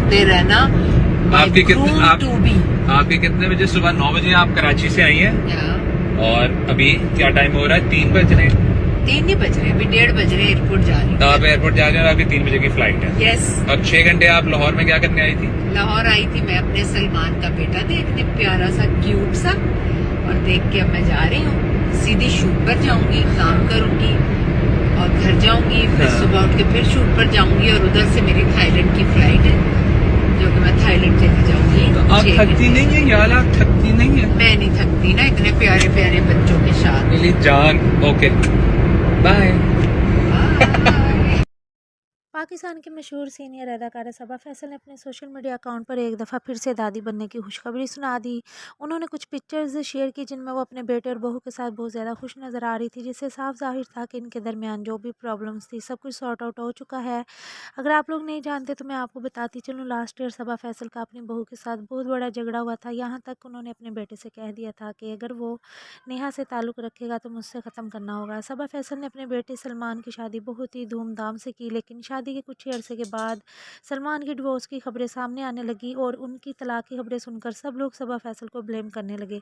होते रहना। आपके कितने आपके कितने बजे? सुबह 9 बजे आप कराची से आई हैं और अभी क्या टाइम हो रहा है? 3 बज रहे हैं। 3 नहीं बज रहे, अभी 1:30 बज रहे, एयरपोर्ट जा रही हूँ। तो आप एयरपोर्ट जा रहे हैं और आपकी 3 बजे की फ्लाइट है। यस। और 6 घंटे आप लाहौर में क्या करने आई थी? लाहौर आई थी मैं अपने सलमान का बेटा देखने, प्यारा सा क्यूट सा, और देख के अब मैं जा रही हूँ सीधी शूट पर जाऊंगी, काम करूंगी और घर जाऊंगी, फिर सुबह उठ के फिर शूट पर जाऊंगी और उधर से मेरी थाईलैंड की फ्लाइट है जो कि मैं थाईलैंड चली जाऊंगी। तो आप थकती नहीं है यार? आप थकती नहीं है? मैं नहीं थकती ना, इतने प्यारे प्यारे बच्चों के साथ। मेरी जान। Okay bye. पाकिस्तान के मशहूर सीनियर अदाकारा सबा फैसल ने अपने सोशल मीडिया अकाउंट पर एक दफ़ा फिर से दादी बनने की खुशखबरी सुना दी। उन्होंने कुछ पिक्चर्स शेयर की जिनमें वो अपने बेटे और बहू के साथ बहुत ज़्यादा खुश नज़र आ रही थी, जिससे साफ ज़ाहिर था कि इनके दरमियान जो भी प्रॉब्लम्स थी सब कुछ सॉर्ट आउट हो चुका है। अगर आप लोग नहीं जानते तो मैं आपको बताती चलूँ, लास्ट ईयर सबा फैसल का अपनी बहू के साथ बहुत बड़ा झगड़ा हुआ था। यहाँ तक उन्होंने अपने बेटे से कह दिया था कि अगर वो नेहा से ताल्लुक़ रखेगा तो मुझसे ख़त्म करना होगा। सबा फैसल ने अपने बेटे सलमान की शादी बहुत ही धूमधाम से की, लेकिन शादी के कुछ ही अरसे के बाद सलमान की डिवोर्स की खबरें सामने आने लगी और उनकी तलाक की खबरें सुनकर सब लोग सबा फैसल को ब्लेम करने लगे,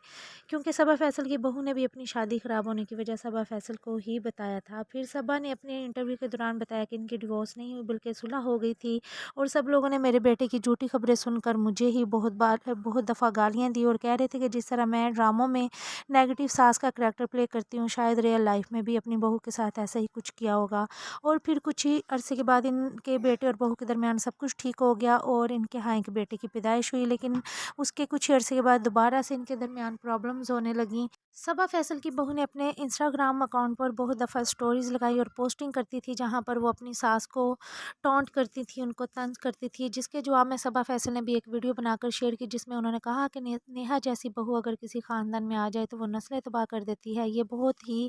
क्योंकि सबा फैसल की बहू ने भी अपनी शादी ख़राब होने की वजह सबा फैसल को ही बताया था। फिर सबा ने अपने इंटरव्यू के दौरान बताया कि इनकी डिवोर्स नहीं हुई बल्कि सुलह हो गई थी और सब लोगों ने मेरे बेटे की झूठी खबरें सुनकर मुझे ही बहुत दफ़ा गालियाँ दी और कह रहे थे कि जिस तरह मैं ड्रामों में नेगेटिव सास का करैक्टर प्ले करती हूँ, शायद रियल लाइफ में भी अपनी बहू के साथ ऐसा ही कुछ किया होगा। और फिर कुछ ही अरसे के बाद इनके बेटे और बहू के दरमियान सब कुछ ठीक हो गया और इनके यहाँ एक बेटे की पैदाइश हुई, लेकिन उसके कुछ ही अरसे के बाद दोबारा से इनके दरमियान प्रॉब्लम्स होने लगी। सबा फैसल की बहू ने अपने इंस्टाग्राम अकाउंट पर बहुत दफ़ा स्टोरीज लगाई और पोस्टिंग करती थी जहाँ पर वो अपनी सास को टॉन्ट करती थी, उनको तंज करती थी, जिसके जवाब में सबा फैसल ने भी एक वीडियो बनाकर शेयर की जिसमें उन्होंने कहा कि नेहा जैसी बहू अगर किसी ख़ानदान में आ जाए तो वो नस्लें तबाह कर देती है। ये बहुत ही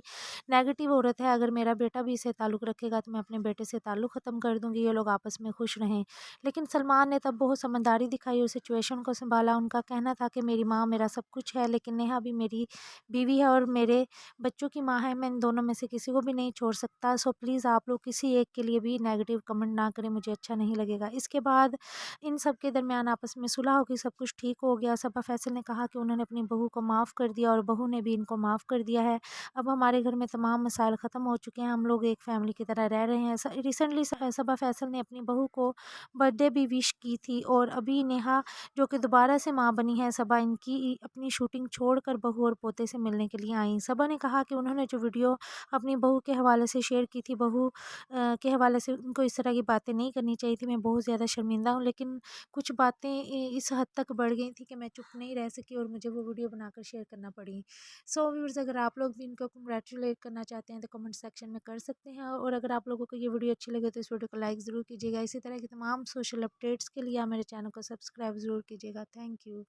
नेगेटिव औरत है, अगर मेरा बेटा भी इससे ताल्लुक़ रखेगा तो मैं अपने बेटे से ताल्लुक़ ख़त्म कर दूँगी, ये लोग आपस में खुश रहें। लेकिन सलमान ने तब बहुत समझदारी दिखाई और सिचुएशन को संभाला। उनका कहना था कि मेरी माँ मेरा सब कुछ है, लेकिन नेहा भी मेरी बीवी है और मेरे बच्चों की माँ है, मैं इन दोनों में से किसी को भी नहीं छोड़ सकता। सो प्लीज़ आप लोग किसी एक के लिए भी नेगेटिव कमेंट ना करें, मुझे अच्छा नहीं लगेगा। इसके बाद इन सब के दरमियान आपस में सुलह हो गई, सब कुछ ठीक हो गया। सबा फैसल ने कहा कि उन्होंने अपनी बहू को माफ़ कर दिया और बहू ने भी इनको माफ़ कर दिया है। अब हमारे घर में तमाम मसाइल ख़त्म हो चुके हैं, हम लोग एक फैमिली की तरह रह रहे हैं। रिसेंटली सबा फैसल ने अपनी बहू को बर्थडे भी विश की थी और अभी नेहा जो कि दोबारा से माँ बनी है, सबा इनकी अपनी शूटिंग छोड़कर बहू और पोते से मिलने के लिए आई। सबा ने कहा कि उन्होंने जो वीडियो अपनी बहू के हवाले से शेयर की थी, बहू के हवाले से उनको इस तरह की बातें नहीं करनी चाहिए थी। मैं बहुत ज़्यादा शर्मिंदा हूँ, लेकिन कुछ बातें इस हद तक बढ़ गई थी कि मैं चुप नहीं रह सकी और मुझे वो वीडियो बनाकर शेयर करना पड़ी। सो व्यूअर्स, अगर आप लोग भी इनको कंग्रेचुलेट करना चाहते हैं तो कमेंट सेक्शन में कर सकते हैं और अगर आप लोगों को ये वीडियो अच्छी लगे तो इस वीडियो को लाइक ज़रूर कीजिएगा। इसी तरह की तमाम सोशल अपडेट्स के लिए आप मेरे चैनल को सब्सक्राइब ज़रूर कीजिएगा। Thank you.